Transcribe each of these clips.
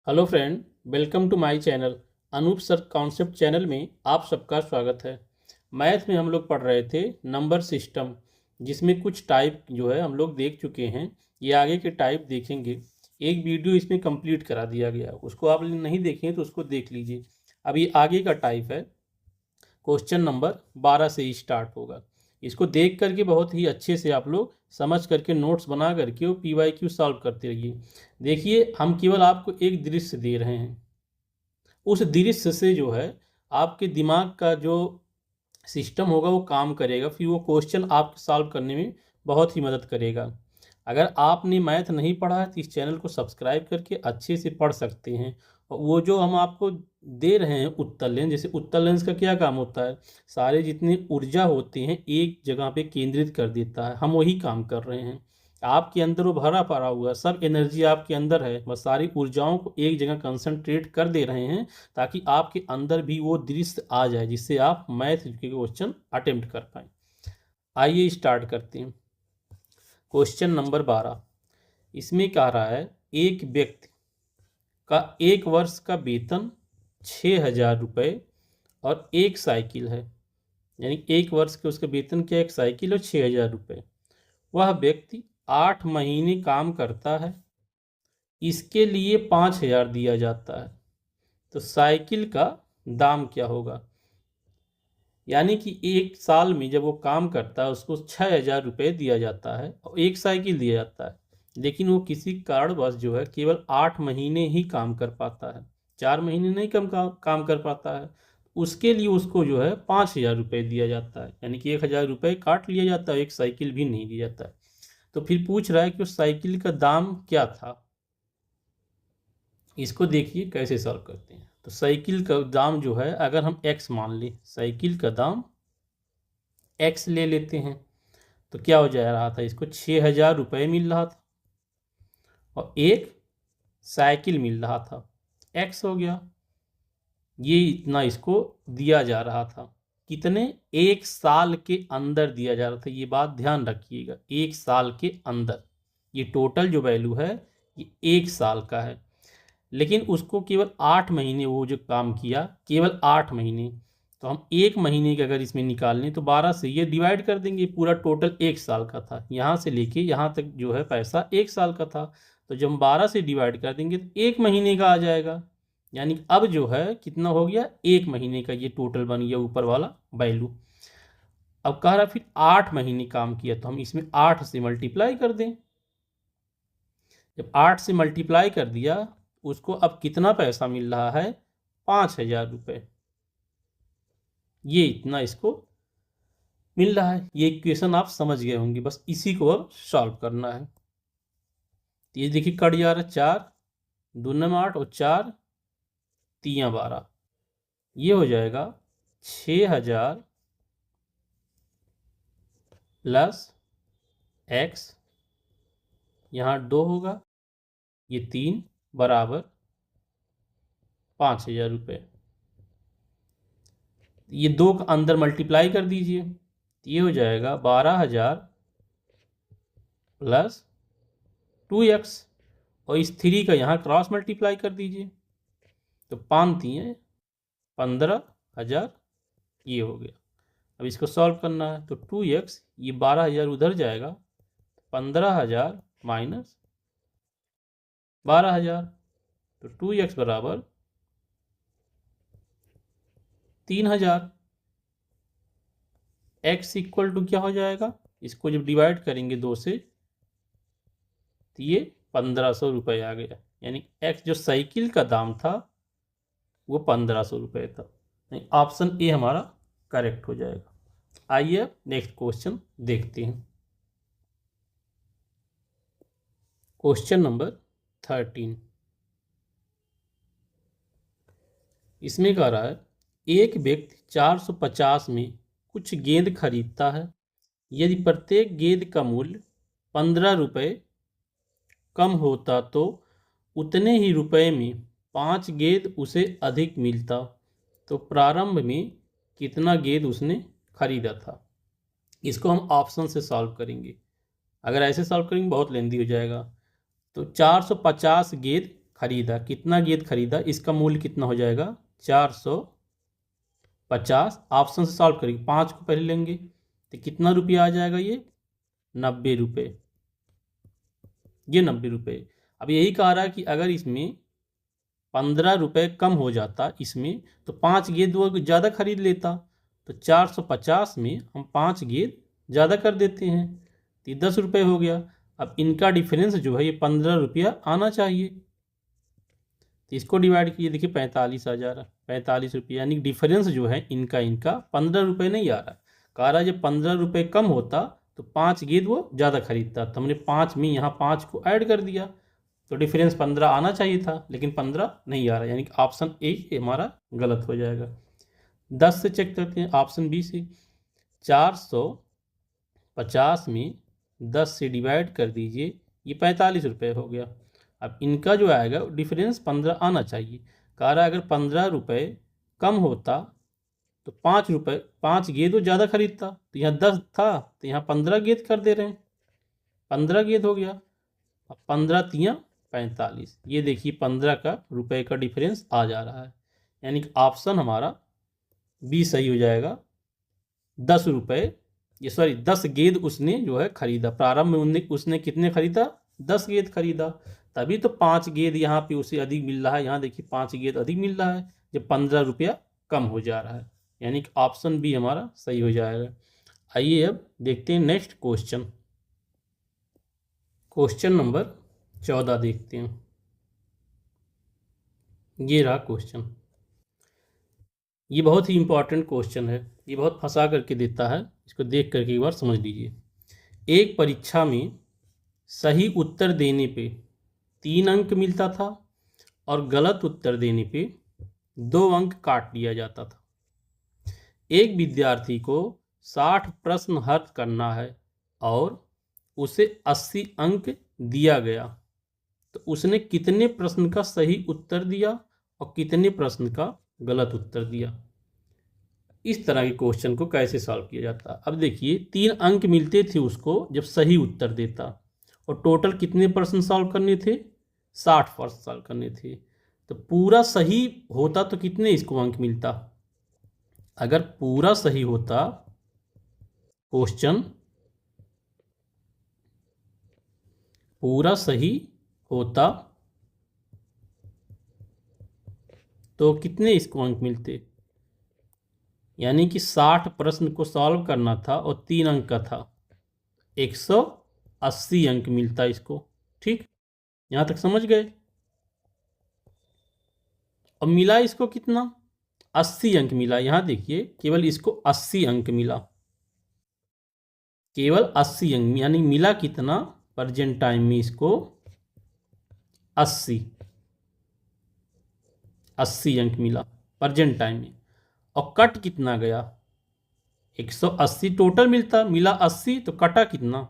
Hello friend, welcome to my channel. Anoop sir concept channel में आप सबका स्वागत है। मैथ में हम लोग पढ़ रहे थे नंबर सिस्टम, जिसमें कुछ टाइप जो है हम लोग देख चुके हैं। ये आगे के टाइप देखेंगे। एक वीडियो इसमें कंप्लीट करा दिया गया, उसको आप नहीं देखें तो उसको देख लीजिए। अभी आगे का टाइप है, क्वेश्चन नंबर 12 से ही स्टार्ट होगा। इसको देख करके बहुत ही अच्छे से आप लोग समझ करके नोट्स बना करके वो PYQ सॉल्व करते रहिए। देखिए, हम केवल आपको एक दृश्य दे रहे हैं। उस दृश्य से जो है आपके दिमाग का जो सिस्टम होगा वो काम करेगा, फिर वो क्वेश्चन आपके सॉल्व करने में बहुत ही मदद करेगा। अगर आपने मैथ नहीं पढ़ा है तो इस चैनल को सब्सक्राइब करके अच्छे से पढ़ सकते हैं। और वो जो हम आपको दे रहे हैं उत्तर लेंस, जैसे उत्तर लेंस का क्या काम होता है, सारे जितनी ऊर्जा होते हैं एक जगह पे केंद्रित कर देता है। हम वही काम कर रहे हैं। आपके अंदर वो भरा पड़ा हुआ सब एनर्जी आपके अंदर है, बस सारी ऊर्जाओं को एक जगह कंसंट्रेट कर दे रहे हैं ताकि आपके अंदर भी वो दृश्य आ जाए जिससे आप मैथ के क्वेश्चन अटेम्प्ट कर पाए। आइए स्टार्ट करते हैं। क्वेश्चन नंबर 12 इसमें कह रहा है, एक व्यक्ति का एक वर्ष का वेतन 6,000 रुपये और एक साइकिल है। यानी एक वर्ष के उसका वेतन क्या, एक साइकिल और 6,000 रुपये। वह व्यक्ति 8 महीने काम करता है, इसके लिए 5,000 दिया जाता है। तो साइकिल का दाम क्या होगा। यानी कि एक साल में जब वो काम करता है उसको 6,000 रुपये दिया जाता है और एक साइकिल दिया जाता है, लेकिन वो किसी कारणवश जो है केवल 8 महीने ही काम कर पाता है, 4 महीने नहीं काम कर पाता है। उसके लिए उसको जो है 5,000 रुपये दिया जाता है, यानी कि 1,000 रुपये काट लिया जाता है, एक साइकिल भी नहीं दिया जाता है। तो फिर पूछ रहा है कि उस साइकिल का दाम क्या था। इसको देखिए कैसे सॉल्व करते हैं। तो साइकिल का दाम जो है, अगर हम x मान लें, साइकिल का दाम x ले लेते हैं, तो क्या हो जा रहा था, इसको 6,000 रुपये मिल रहा था और एक साइकिल मिल रहा था, x हो गया। ये इतना इसको दिया जा रहा था। कितने, एक साल के अंदर दिया जा रहा था। ये बात ध्यान रखिएगा, एक साल के अंदर। ये टोटल जो वैल्यू है ये एक साल का है, लेकिन उसको केवल 8 महीने वो जो काम किया, केवल 8 महीने। तो हम एक महीने के अगर इसमें निकाल लें तो 12 से ये डिवाइड कर देंगे, पूरा टोटल एक साल का था, यहाँ से लेके यहाँ तक जो है पैसा एक साल का था। तो जब हम 12 से डिवाइड कर देंगे तो एक महीने का आ जाएगा। यानी अब जो है कितना हो गया, एक महीने का ये टोटल बन गया ऊपर वाला वैल्यू। अब कह रहा फिर 8 महीने काम किया, तो हम इसमें 8 से मल्टीप्लाई कर दें। जब 8 से मल्टीप्लाई कर दिया, उसको अब कितना पैसा मिल रहा है, 5,000 रुपये। ये इतना इसको मिल रहा है। ये इक्वेशन आप समझ गए होंगे, बस इसी को अब सॉल्व करना है। तो ये देखिए कट जा रहा है, 4 दूना में 8 और 4 तियाँ 12। ये हो जाएगा 6,000 प्लस x, यहाँ 2 होगा, ये 3 बराबर 5,000 रुपये। ये 2 का अंदर मल्टीप्लाई कर दीजिए, ये हो जाएगा 12,000 प्लस 2x, और इस 3 का यहाँ क्रॉस मल्टीप्लाई कर दीजिए, तो 5 3 15,000 ये हो गया। अब इसको सॉल्व करना है, तो 2x, ये 12,000 उधर जाएगा, 15,000 माइनस 12,000, तो 2x बराबर 3,000। x इक्वल टू क्या हो जाएगा, इसको जब डिवाइड करेंगे 2 से तो ये 1,500 रुपये आ गया। यानी x जो साइकिल का दाम था वो 1,500 रुपये था। यानी ऑप्शन ए हमारा करेक्ट हो जाएगा। आइए अब नेक्स्ट क्वेश्चन देखते हैं। क्वेश्चन नंबर 13 इसमें कह रहा है, एक व्यक्ति 450 में कुछ गेंद खरीदता है। यदि प्रत्येक गेंद का मूल्य 15 रुपये कम होता तो उतने ही रुपए में 5 गेंद उसे अधिक मिलता। तो प्रारंभ में कितना गेंद उसने खरीदा था। इसको हम ऑप्शन से सॉल्व करेंगे। अगर ऐसे सॉल्व करेंगे बहुत लेंदी हो जाएगा। तो 450 गेंद खरीदा, कितना गेंद खरीदा, इसका मूल्य कितना हो जाएगा 450। ऑप्शन से सॉल्व करेंगे, 5 को पहले लेंगे तो कितना रुपया आ जाएगा, ये 90 रुपये, ये 90 रुपये। अब यही कह रहा है कि अगर इसमें 15 रुपये कम हो जाता इसमें तो 5 गेंद वो ज़्यादा खरीद लेता, तो 450 में हम 5 गेंद ज़्यादा कर देते हैं तो ये 10 रुपये हो गया। अब इनका डिफरेंस जो है ये 15 रुपया आना चाहिए, तो इसको डिवाइड कीजिए, देखिए 45 आ जा रहा, 45 रुपये, यानी डिफरेंस जो है इनका 15 रुपये नहीं आ रहा। कह रहा है जब 15 रुपये कम होता तो 5 गेंद वो ज़्यादा खरीदता, तो हमने 5 में यहाँ 5 को ऐड कर दिया तो डिफरेंस 15 आना चाहिए था, लेकिन 15 नहीं आ रहा, यानी कि ऑप्शन ए हमारा गलत हो जाएगा। 10 से चेक करते हैं, ऑप्शन बी से 450 में 10 से डिवाइड कर दीजिए, ये 45 रुपये हो गया। अब इनका जो आएगा डिफरेंस 15 आना चाहिए। कह रहा है अगर 15 रुपये कम होता तो 5 रुपये, 5 गेंद वो ज़्यादा खरीदता, तो यहाँ 10 था तो यहाँ 15 गेंद कर दे रहे हैं, 15 गेंद हो गया। अब 15 तियाँ 45, ये देखिए 15 का रुपये का डिफरेंस आ जा रहा है, यानी कि ऑप्शन हमारा बी सही हो जाएगा। 10 रुपये, ये सॉरी 10 गेंद उसने जो है खरीदा, प्रारंभ में उसने कितने खरीदा, 10 गेंद खरीदा, तभी तो 5 गेंद यहाँ पे उसे अधिक मिल रहा है। यहाँ देखिए 5 गेंद अधिक मिल रहा है जब 15 रुपया कम हो जा रहा है, यानी कि ऑप्शन बी हमारा सही हो जाएगा। आइए अब देखते हैं नेक्स्ट क्वेश्चन, क्वेश्चन नंबर 14 देखते हैं। ये रहा क्वेश्चन, ये बहुत ही इंपॉर्टेंट क्वेश्चन है, ये बहुत फंसा करके देता है, इसको देख करके एक बार समझ लीजिए। एक परीक्षा में सही उत्तर देने पे 3 अंक मिलता था और गलत उत्तर देने पे 2 अंक काट लिया जाता था। एक विद्यार्थी को 60 प्रश्न हल करना है और उसे 80 अंक दिया गया, तो उसने कितने प्रश्न का सही उत्तर दिया और कितने प्रश्न का गलत उत्तर दिया। इस तरह के क्वेश्चन को कैसे सॉल्व किया जाता। अब देखिए 3 अंक मिलते थे उसको जब सही उत्तर देता, और टोटल कितने प्रश्न सॉल्व करने थे, 60 प्रश्न सॉल्व करने थे। तो पूरा सही होता तो कितने इसको अंक मिलता, अगर पूरा सही होता क्वेश्चन, पूरा सही होता तो कितने इसको अंक मिलते, यानी कि 60 प्रश्न को सॉल्व करना था और 3 अंक का था, 180 अंक मिलता इसको। ठीक, यहां तक समझ गए। और मिला इसको कितना, 80 अंक मिला। यहां देखिए केवल इसको 80 अंक मिला, केवल 80 अंक, यानी मिला कितना प्रेजेंट टाइम में इसको 80 अंक मिला प्रेजेंट टाइम में। और कट कितना गया, 180 टोटल मिला 80, तो कटा कितना,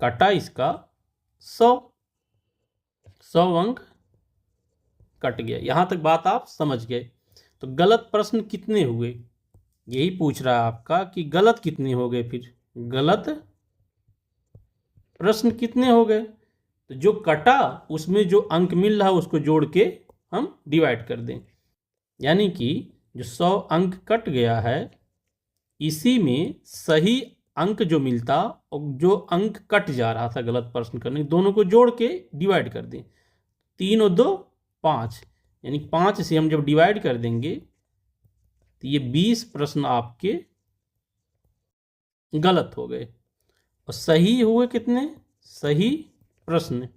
कटा इसका 100 अंक कट गया। यहां तक बात आप समझ गए। तो गलत प्रश्न कितने हुए, यही पूछ रहा है आपका कि गलत कितने हो गए, फिर गलत प्रश्न कितने हो गए। तो जो कटा उसमें जो अंक मिल रहा है उसको जोड़ के हम डिवाइड कर दें, यानी कि जो 100 अंक कट गया है इसी में सही अंक जो मिलता और जो अंक कट जा रहा था गलत प्रश्न करने, दोनों को जोड़ के डिवाइड कर दें। 3 और 2 5, यानी 5 से हम जब डिवाइड कर देंगे तो ये 20 प्रश्न आपके गलत हो गए और सही हुए कितने, सही प्रश्न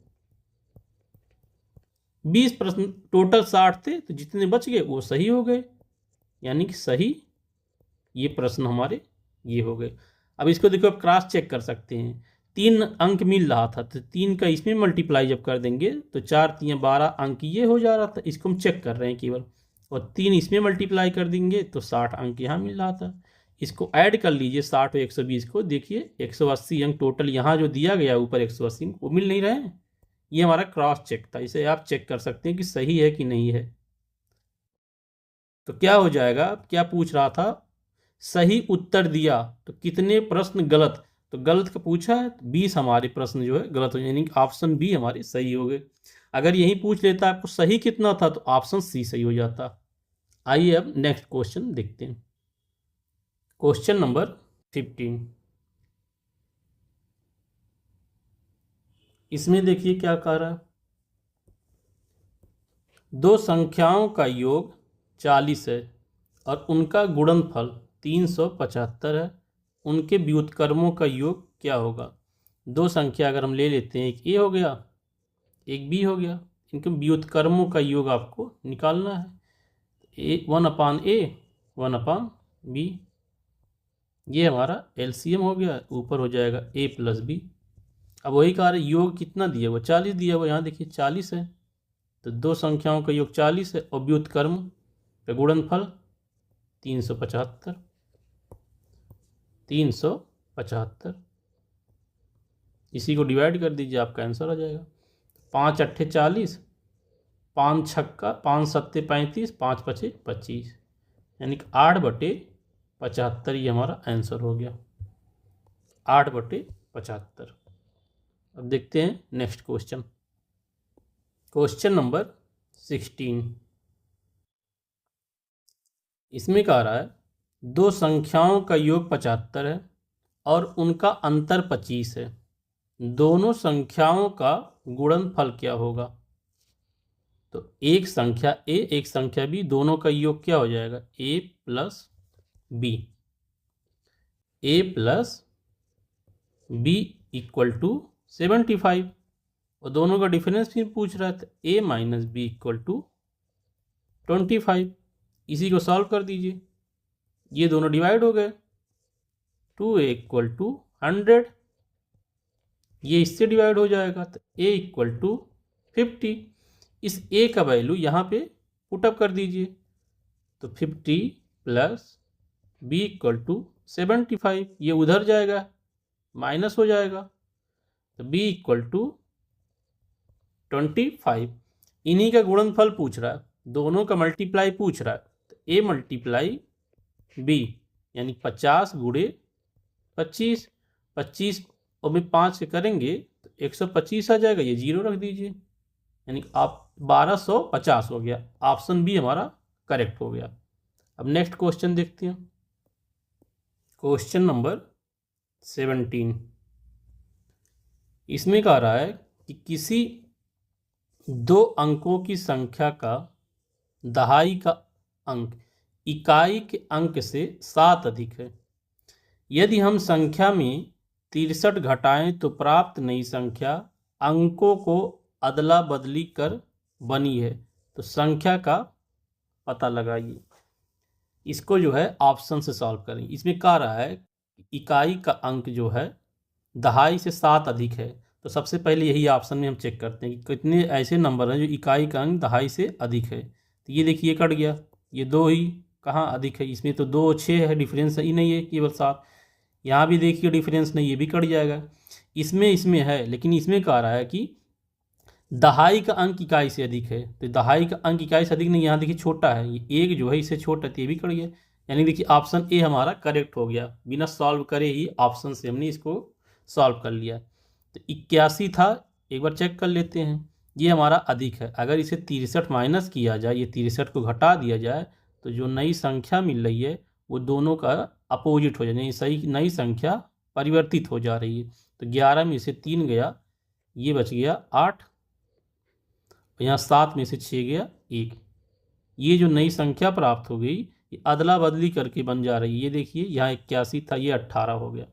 20 प्रश्न, टोटल 60 थे तो जितने बच गए वो सही हो गए, यानी कि सही ये प्रश्न हमारे ये हो गए। अब इसको देखो आप क्रॉस चेक कर सकते हैं, 3 अंक मिल रहा था तो 3 का इसमें मल्टीप्लाई जब कर देंगे तो 4 3 12 अंक ये हो जा रहा था, इसको हम चेक कर रहे हैं केवल, और 3 इसमें मल्टीप्लाई कर देंगे तो 60 अंक यहाँ मिल रहा था। इसको ऐड कर लीजिए 60 और 120 को, देखिए 180 अंक टोटल यहाँ जो दिया गया ऊपर 180 वो मिल नहीं रहे हैं, ये हमारा क्रॉस चेक था। इसे आप चेक कर सकते हैं कि सही है कि नहीं है। तो क्या हो जाएगा, क्या पूछ रहा था, सही उत्तर दिया तो कितने प्रश्न गलत, तो गलत का पूछा है तो 20 हमारे प्रश्न जो है गलत हो, यानी ऑप्शन बी हमारे सही हो गए। अगर यही पूछ लेता आपको सही कितना था तो ऑप्शन सी सही हो जाता। आइए अब नेक्स्ट क्वेश्चन देखते हैं। Question number 15। इसमें देखिए क्या कह रहा है। दो संख्याओं का योग 40 है और उनका गुणनफल 375 है। उनके व्युत्क्रमों का योग क्या होगा। दो संख्या अगर हम ले लेते हैं, एक ए हो गया एक बी हो गया, इनके व्युत्क्रमों का योग आपको निकालना है। ए 1/a 1/b, ये हमारा एलसीएम हो गया, ऊपर हो जाएगा a + b। अब वही कह रहे योग कितना दिया हुआ 40 दिया हुआ, यहाँ देखिए 40 है, तो दो संख्याओं का योग 40 है और व्युत्क्रम का गुणनफल 375। 375 इसी को डिवाइड कर दीजिए, आपका आंसर आ जाएगा। 5 अट्ठे 40, 5 छक्का 5 सत्ते 35, 5 पचे 25, यानी कि 8/75 ये हमारा आंसर हो गया। 8/75। अब देखते हैं नेक्स्ट क्वेश्चन। Question number 16। इसमें कह रहा है दो संख्याओं का योग 75 है और उनका अंतर 25 है। दोनों संख्याओं का गुणनफल क्या होगा। तो एक संख्या ए एक संख्या बी, दोनों का योग क्या हो जाएगा, a + b। a + b = 75 और दोनों का डिफरेंस फिर पूछ रहा था, a - b = 25। इसी को सॉल्व कर दीजिए, ये दोनों डिवाइड हो गए। 2a = 100, ये इससे डिवाइड हो जाएगा तो a = 50। इस a का वैल्यू यहाँ पे पुटअप कर दीजिए, तो 50 + b = 75, ये उधर जाएगा माइनस हो जाएगा, तो b = 25। इन्हीं का गुणनफल पूछ रहा है, दोनों का मल्टीप्लाई पूछ रहा है, तो a × b यानी 50 × 25। 25 और में 5 से करेंगे तो 125 आ जाएगा, ये 0 रख दीजिए, यानी आप 1250 हो गया। ऑप्शन बी हमारा करेक्ट हो गया। अब नेक्स्ट क्वेश्चन देखते हैं। Question number 17। इसमें कह रहा है कि किसी दो अंकों की संख्या का दहाई का अंक इकाई के अंक से 7 अधिक है। यदि हम संख्या में 63 घटाएं तो प्राप्त नई संख्या अंकों को अदला बदली कर बनी है, तो संख्या का पता लगाइए। इसको जो है ऑप्शन से सॉल्व करें। इसमें कह रहा है इकाई का अंक जो है दहाई से 7 अधिक है, तो सबसे पहले यही ऑप्शन में हम चेक करते हैं कि कितने ऐसे नंबर हैं जो इकाई का अंक दहाई से अधिक है। तो ये देखिए कट गया, ये 2 ही कहाँ अधिक है, इसमें तो 2 6 है, डिफरेंस ही नहीं है, केवल 7। यहाँ भी देखिए डिफरेंस नहीं, ये भी कट जाएगा। इसमें है, लेकिन इसमें कह रहा है कि दहाई का अंक इकाई से अधिक है, तो दहाई का अंक इकाई से अधिक नहीं, यहाँ देखिए छोटा है, ये एक जो है इससे छोटा है, तो ये भी कट गया। यानी देखिए ऑप्शन ए हमारा करेक्ट हो गया, बिना सॉल्व करे ही ऑप्शन से हमने इसको सॉल्व कर लिया। तो 81 था, एक बार चेक कर लेते हैं, ये हमारा अधिक है। अगर इसे 63 माइनस किया जाए, ये 63 को घटा दिया जाए, तो जो नई संख्या मिल रही है वो दोनों का अपोजिट हो जाए, सही नई संख्या परिवर्तित हो जा रही है। तो 11 में से 3 गया, ये बच गया 8, यहाँ 7 में से 6 गया 1। ये जो नई संख्या प्राप्त हो गई ये अदला बदली करके बन जा रही है। ये देखिए यहाँ 81 था, ये 18 हो गया,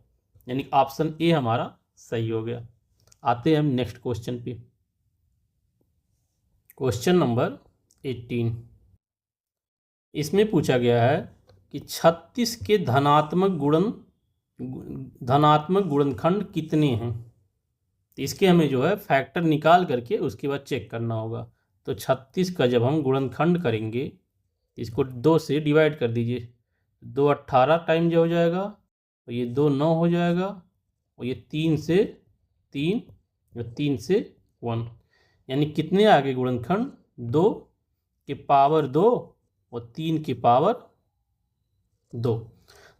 यानी ऑप्शन ए हमारा सही हो गया। आते हैं हम नेक्स्ट क्वेश्चन पे। Question number 18। इसमें पूछा गया है कि 36 के धनात्मक गुणनखंड कितने हैं। तो इसके हमें जो है फैक्टर निकाल करके उसके बाद चेक करना होगा। तो 36 का जब हम गुणनखंड करेंगे, इसको 2 से डिवाइड कर दीजिए, 2 18 टाइम जो हो जाएगा, और ये 2 9 हो जाएगा, और ये 3 से 3 और 3 से 1, यानी कितने आगे गुणनखंड 2 के पावर 2 और 3 के पावर 2।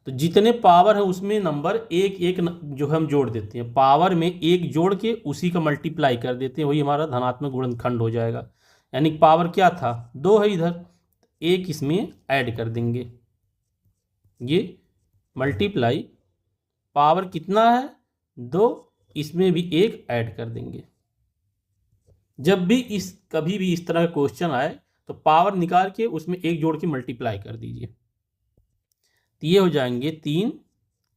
तो जितने पावर है उसमें नंबर एक एक जो है हम जोड़ देते हैं, पावर में एक जोड़ के उसी का मल्टीप्लाई कर देते हैं, वही हमारा धनात्मक गुणनखंड हो जाएगा। यानी पावर क्या था, 2 है इधर, एक इसमें ऐड कर देंगे, ये मल्टीप्लाई पावर कितना है 2, इसमें भी एक ऐड कर देंगे। जब भी कभी भी इस तरह का क्वेश्चन आए तो पावर निकाल के उसमें एक जोड़ के मल्टीप्लाई कर दीजिए, तो ये हो जाएंगे 3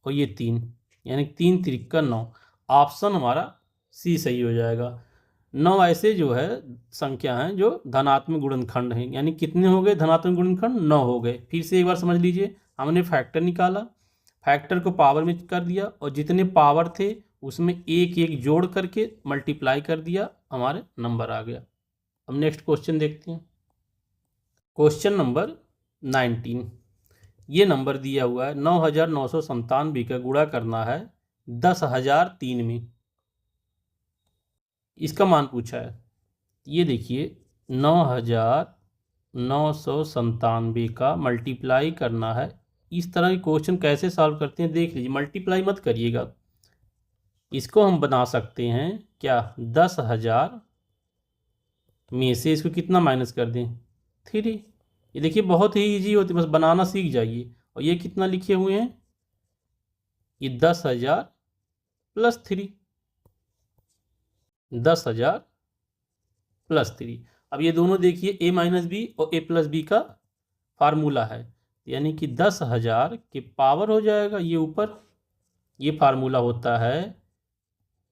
और ये 3, यानी 3 त्रिका 9। ऑप्शन हमारा सी सही हो जाएगा। 9 ऐसे जो है संख्या हैं जो धनात्मक गुणनखंड हैं। यानी कितने हो गए धनात्मक गुणनखंड, 9 हो गए। फिर से एक बार समझ लीजिए, हमने फैक्टर निकाला, फैक्टर को पावर में कर दिया और जितने पावर थे उसमें एक एक जोड़ करके मल्टीप्लाई कर दिया, हमारे नंबर आ गया। अब नेक्स्ट क्वेश्चन देखते हैं। क्वेश्चन नंबर 19, ये नंबर दिया हुआ है 9,997 का गुणा करना है 10,003 में, इसका मान पूछा है। ये देखिए 9,997 का मल्टीप्लाई करना है। इस तरह के क्वेश्चन कैसे सॉल्व करते हैं देख लीजिए, मल्टीप्लाई मत करिएगा, इसको हम बना सकते हैं क्या, 10,000 में से इसको कितना माइनस कर दें, 3। ये देखिए बहुत ही इजी होती है, बस बनाना सीख जाइए। और ये कितना लिखे हुए हैं, ये 10,000 प्लस 3, 10,000 प्लस 3। अब ये दोनों देखिए a माइनस बी और a प्लस बी का फार्मूला है, यानी कि 10,000 के पावर हो जाएगा ये ऊपर, ये फार्मूला होता है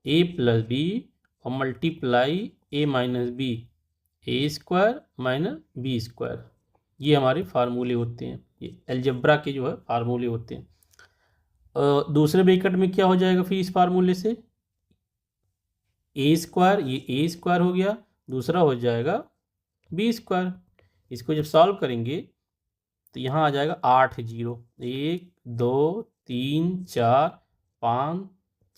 a प्लस बी और multiply a minus B, A square minus B square. ये हमारे फार्मूले होते हैं, ये अलजेब्रा के जो है फार्मूले होते हैं। दूसरे ब्रैकेट में क्या हो जाएगा फिर इस फार्मूले से, ए स्क्वायर, ये ए स्क्वायर हो गया, दूसरा हो जाएगा बी स्क्वायर। इसको जब सॉल्व करेंगे तो यहाँ आ जाएगा 8 0, 1 2 3 4 5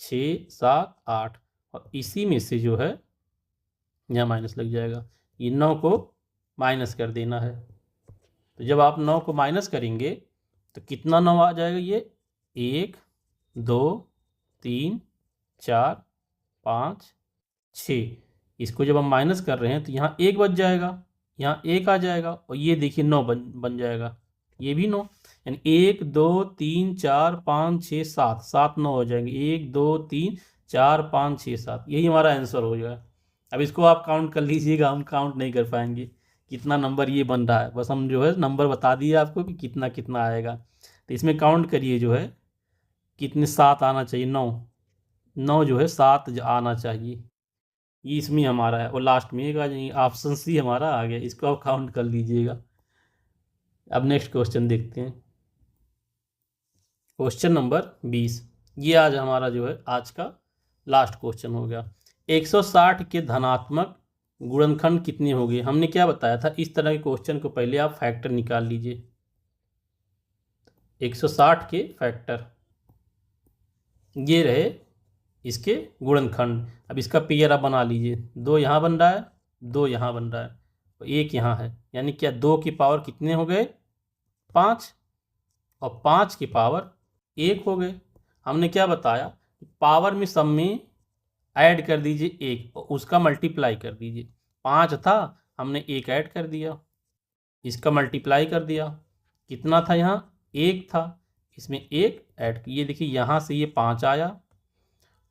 6 7 8, और इसी में से जो है यहाँ माइनस लग जाएगा, ये 9 को माइनस कर देना है। तो जब आप 9 को माइनस करेंगे तो कितना 9 आ जाएगा, ये 1 2 3 4 5 6, इसको जब हम माइनस कर रहे हैं तो यहाँ 1 बच जाएगा, यहाँ 1 आ जाएगा, और ये देखिए 9 बन जाएगा, ये भी 9, यानी 1 2 3 4 5 6 7, 7 9 हो जाएंगे, 1 2 3 4 5 6 7, यही हमारा आंसर हो जाएगा। अब इसको आप काउंट कर लीजिएगा, हम काउंट नहीं कर पाएंगे कितना नंबर ये बन रहा है, बस हम जो है नंबर बता दिए आपको कि कितना कितना आएगा। तो इसमें काउंट करिए जो है कितने 7 आना चाहिए, 9 जो है 7 आना चाहिए, ये इसमें हमारा है, और लास्ट में एक आ जाएंगे, ऑप्शन सी हमारा आ गया, इसको आप काउंट कर लीजिएगा। अब नेक्स्ट क्वेश्चन देखते हैं, क्वेश्चन नंबर 20, ये आज हमारा जो है आज का लास्ट क्वेश्चन हो गया। 160 के धनात्मक गुणनखंड कितने हो गए, हमने क्या बताया था, इस तरह के क्वेश्चन को पहले आप फैक्टर निकाल लीजिए, 160 के फैक्टर, ये रहे इसके गुणनखंड। अब इसका पेयर आप बना लीजिए, 2 यहाँ बन रहा है, 2 यहाँ बन रहा है, और 1 यहाँ है, यानी क्या 2 की पावर कितने हो गए 5, और 5 की पावर 1 हो गए। हमने क्या बताया, पावर में सब में ऐड कर दीजिए 1 और उसका मल्टीप्लाई कर दीजिए, 5 था हमने 1 ऐड कर दिया, इसका मल्टीप्लाई कर दिया, कितना था यहाँ 1 था, इसमें 1 ऐड, ये देखिए यहाँ से ये 5 आया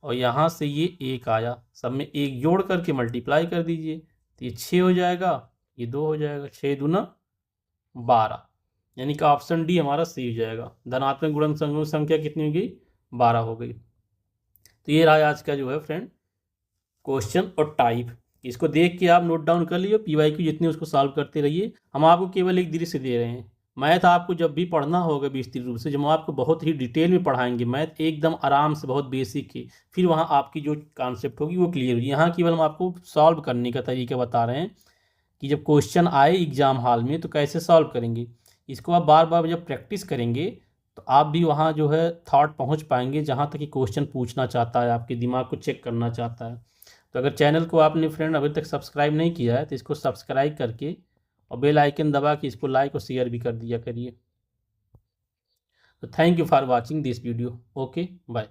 और यहाँ से ये 1 आया, सब में 1 जोड़ करके मल्टीप्लाई कर दीजिए, तो ये 6 हो जाएगा, ये 2 हो जाएगा, 6 दूना 12, यानी कि ऑप्शन डी हमारा सही हो जाएगा। धनात्मक गुणन संख्या कितनी हो गई, 12 हो गई। तो ये रहा आज का जो है फ्रेंड क्वेश्चन और टाइप, इसको देख के आप नोट डाउन कर लीजिए, पीवाईक्यू जितने उसको सॉल्व करते रहिए। हम आपको केवल एक दृश्य दे रहे हैं, मैथ आपको जब भी पढ़ना होगा विस्तृत रूप से, जब हम आपको बहुत ही डिटेल में पढ़ाएंगे मैथ एकदम आराम से, बहुत बेसिक ही, फिर वहाँ आपकी जो कॉन्सेप्ट होगी वो क्लियर होगी। यहाँ केवल हम आपको सॉल्व करने का तरीका बता रहे हैं कि जब क्वेश्चन आए एग्जाम हॉल में तो कैसे सॉल्व करेंगे, इसको आप बार बार जब प्रैक्टिस करेंगे तो आप भी वहाँ जो है थॉट पहुँच पाएंगे जहाँ तक कि क्वेश्चन पूछना चाहता है, आपके दिमाग को चेक करना चाहता है। तो अगर चैनल को आपने फ्रेंड अभी तक सब्सक्राइब नहीं किया है तो इसको सब्सक्राइब करके और बेल आइकन दबा के इसको लाइक और शेयर भी कर दिया करिए। Thank you for watching this video. Okay bye.